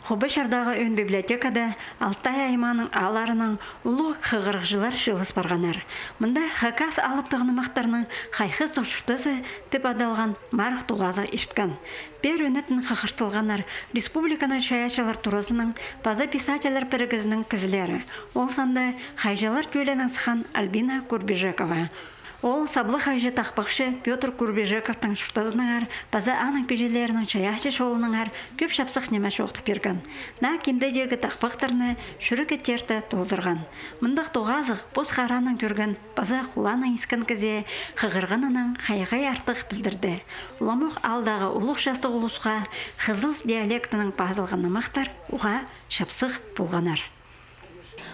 Хубышардағы өн библиотекада Алтай айманың аларының улу хығырықжылар шылыс барғанар. Мұнда хакас алыптығыны мақтарының қайқы соқшықтызы тіп адалған марық туғазы ішткан. Бер өнетін қақыртылғанар республиканы шаяшалар турасының база писателер пірігізінің кізілері. Ол санда хайжалар көлінің сыхан Альбина Курбежекова. Ол саблы хайжы тақпақшы Петр Курбежековтың шұртазыныңар, база аның пежелерінің шаяқшы шолыныңар көп шапсық неме шоқты берген. На кендедегі тақпақтарыны шүрік еттерді толдырған. Мұндақ тоғазық бос қараның көрген база құланың искін кізе қығырғанының қайғай артық білдірді. Уламық алдағы ұлық жасы ұлысқа қызыл диалектінің пазылғаны мақтар уға шапсық болғанар.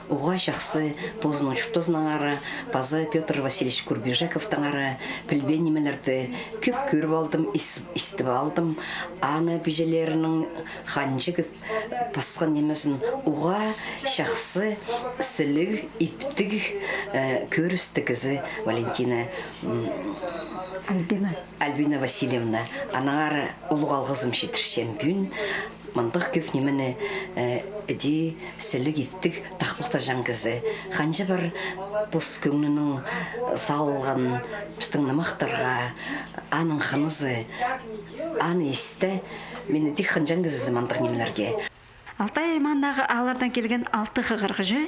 Уға шақсы позын ұшты базы Петр Васильевич Курбежеков таңары пілбен немелерді көп көріп алдым, істіп алдым. Аны бежелерінің қанжы көп пасқан немесін уға шақсы сілік, иптік көрістігізі Валентина Альбина Васильевна. Анағары ұлық алғызым шетіршен бүн. Мандық көп немені әде сілік иптік тақпықта жаңғызы. Қанжы бар бос көңінің салған біздің намақтарға аның қанызы, аны есті мені дек жаңғызы мандық немелерге. Алтай аймандағы алардан келген 6 қығырғыжы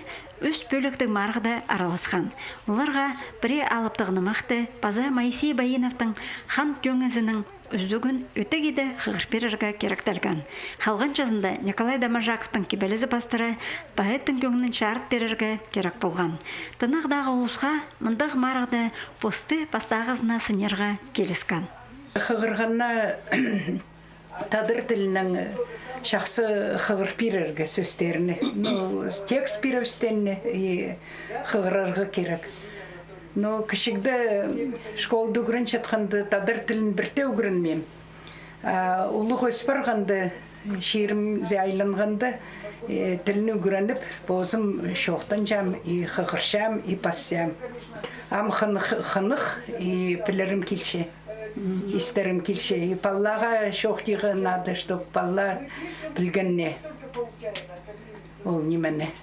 өз бөліктің марғыда араласқан. Оларға бірі алыптығыны мақты база Моисей Байиновтың хан төңізінің үздігін өтігеді қығырперерге керектелген. Қалған жазында Николай Дамажаковтың кебелізі бастыры байыттың көңінің шарт берерге керек болған. Тынағдағы ұлысқа мұндағы марғыда посты пастағызына сынерға келіскен. Қығырғанна тадыр тілінің шақсы қығыр пирерге сөздеріне, текст пиревстенне қығырарға керек. Но кішігді школды үгірін шатқанды тадыр тілін бірте үгірінмем. Улық өс барғанды, шерім зәйлінғанды тілін үгірініп, бозым шоқтан жам, қығыршам, пассам. Ам қынық пілерім келше. Истерим келше. Паллаға шоқтиғы нады, чтоб палла білгенне. Ол немене.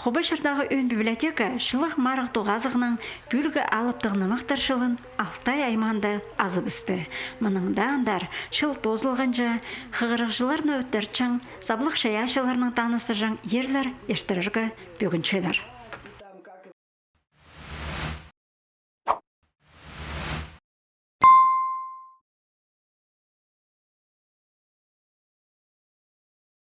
Хубышардағы өн библиотека шылық марық туғазығының бүлгі алыптығыны мақтаршылын Алтай айманды азып үсті. Мұныңда андар шыл тозылғанжа, қығырықшыларны өттерчің, саблық шаяшыларының танысы жаң ерлер ештіріргі бүгіншелер.